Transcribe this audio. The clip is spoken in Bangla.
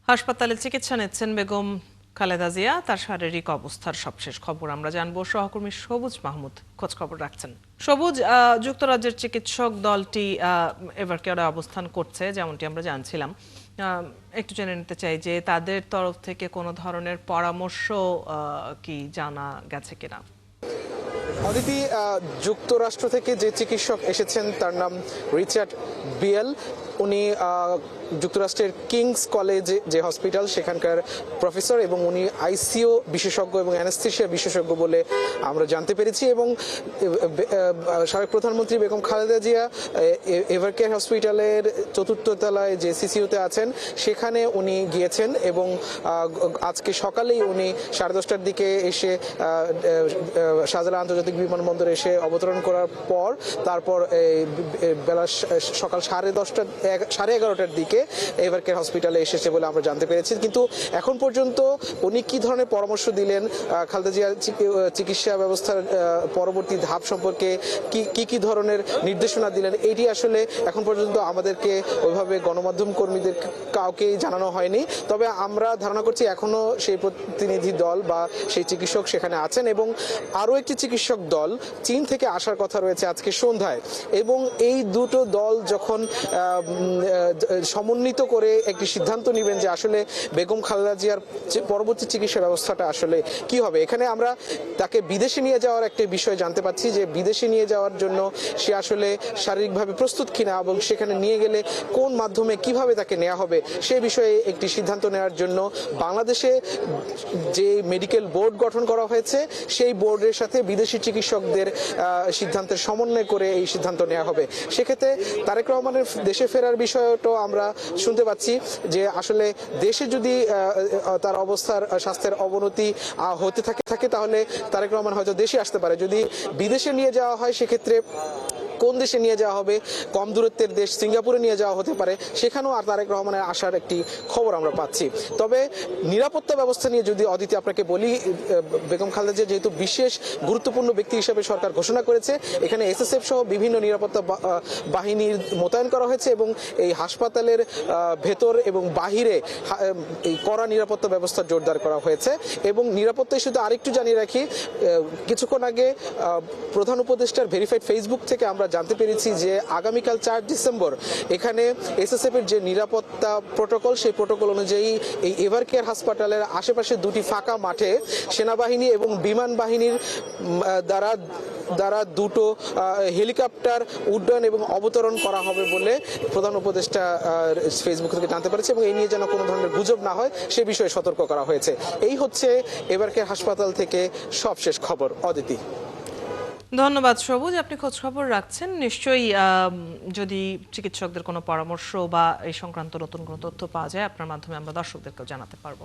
হাসপাতালে চিকিৎসা নিচ্ছেন বেগম খালেদা জিয়া। তার শারীরিক অবস্থার সবশেষ খবর আমরা জানবো। সহকর্মী সবুজ মাহমুদ খোঁজ খবর রাখছেন। সবুজ, যুক্তরাজ্যের চিকিৎসক দলটি এভারকেয়ারে অবস্থান করছে, যেমনটি আমরা জানছিলাম। একটু জেনে নিতে চাই যে তাদের তরফ থেকে কোনো ধরনের পরামর্শ কি জানা গেছে কিনা। অদিতি, যুক্তরাষ্ট্র থেকে যে চিকিৎসক এসেছেন তার নাম রিচার্ড বিয়েল। উনি যুক্তরাষ্ট্রের কিংস কলেজ যে হসপিটাল সেখানকার প্রফেসর এবং উনি আইসিইউ বিশেষজ্ঞ এবং অ্যানেস্থেশিয়া বিশেষজ্ঞ বলে আমরা জানতে পেরেছি। এবং সাবেক প্রধানমন্ত্রী বেগম খালেদা জিয়া এভারকেয়ার হসপিটালের চতুর্থ তলায় যে সিসিইউতে আছেন সেখানে উনি গিয়েছেন এবং আজকে সকালেই উনি 10:30টার দিকে এসে শাহজালাল আন্তর্জাতিক বিমানবন্দরে এসে অবতরণ করার পর তারপর বেলা সকাল 11:30টার দিকে এভারকেয়ার হসপিটালে এসেছে বলে আমরা জানতে পেরেছি। কিন্তু এখন পর্যন্ত উনি কি ধরনের পরামর্শ দিলেন, খালেদা জিয়ার চিকিৎসা ব্যবস্থার পরবর্তী ধাপ সম্পর্কে কি ধরনের নির্দেশনা দিলেন, এটি আসলে এখন পর্যন্ত আমাদেরকে ওইভাবে গণমাধ্যম কর্মীদের কাউকেই জানানো হয়নি। তবে আমরা ধারণা করছি এখনো সেই প্রতিনিধি দল বা সেই চিকিৎসক সেখানে আছেন এবং আরও একটি চিকিৎসক দল চীন থেকে আসার কথা রয়েছে আজকে সন্ধ্যায়। এবং এই দুটো দল যখন সমন্বিত করে একটি সিদ্ধান্ত নেবেন যে আসলে বেগম খালেদা জিয়ার পরবর্তী চিকিৎসা ব্যবস্থাটা আসলে কি হবে। এখানে আমরা তাকে বিদেশে নিয়ে যাওয়ার একটা বিষয় জানতে পাচ্ছি যে বিদেশে নিয়ে যাওয়ার জন্য সে আসলে শারীরিকভাবে প্রস্তুত কিনা এবং সেখানে নিয়ে গেলে কোন মাধ্যমে কিভাবে তাকে নেওয়া হবে সে বিষয়ে একটি সিদ্ধান্ত নেওয়ার জন্য বাংলাদেশে যে মেডিকেল বোর্ড গঠন করা হয়েছে সেই বোর্ডের সাথে বিদেশি চিকিৎসকদের সিদ্ধান্তের সমন্বয় করে এই সিদ্ধান্ত নেওয়া হবে। সেক্ষেত্রে তারেক রহমানের দেশে ফেরার বিষয়টাও আমরা শুনতে পাচ্ছি যে আসলে দেশে যদি তার স্বাস্থ্যের অবনতি হতে থাকে তাহলে তারেক রহমান হয়তো দেশে আসতে পারে। যদি বিদেশে নিয়ে যাওয়া হয় সেক্ষেত্রে কোন দেশে নিয়ে যাওয়া হবে, কম দূরত্বের দেশ সিঙ্গাপুরে নিয়ে যাওয়া হতে পারে, সেখানেও আর তারেক রহমানের আসার একটি খবর আমরা পাচ্ছি। তবে নিরাপত্তা ব্যবস্থা নিয়ে যদি অদিতি আপনাকে বলি, বেগম খালেদা জিয়া যেহেতু বিশেষ গুরুত্বপূর্ণ ব্যক্তি হিসেবে সরকার ঘোষণা করেছে, এখানে এসএসএফ সহ বিভিন্ন নিরাপত্তা বাহিনীর মোতায়েন করা হয়েছে এবং এই হাসপাতালের ভেতর এবং বাহিরে এই কড়া নিরাপত্তা ব্যবস্থা জোরদার করা হয়েছে। এবং নিরাপত্তা ইস্যুতে আরেকটু জানিয়ে রাখি, কিছুক্ষণ আগে প্রধান উপদেষ্টার ভেরিফাইড ফেসবুক থেকে আমরা জানতে পেরেছি যে আগামীকাল 4 ডিসেম্বর এখানে এসএসএফ এর যে নিরাপত্তা প্রোটোকল সেই প্রোটোকল অনুযায়ী এই এভারকেয়ার হাসপাতালের আশেপাশে দুটি ফাঁকা মাঠে সেনাবাহিনী এবং বিমান বাহিনীর দ্বারা দুটো হেলিকপ্টার উড্ডয়ন এবং অবতরণ করা হবে বলে প্রধান উপদেষ্টা ফেসবুক থেকে জানতে পেরেছে এবং এই নিয়ে যেন কোনো ধরনের গুজব না হয় সে বিষয়ে সতর্ক করা হয়েছে। এই হচ্ছে এভারকেয়ার হাসপাতাল থেকে সবশেষ খবর। অদিতি, ধন্যবাদ সবুজ, আপনি খোঁজ খবর রাখছেন। নিশ্চয়ই যদি চিকিৎসকদের কোনো পরামর্শ বা এই সংক্রান্ত নতুন কোনো তথ্য পাওয়া যায় আপনার মাধ্যমে আমরা দর্শকদেরকেও জানাতে পারবো।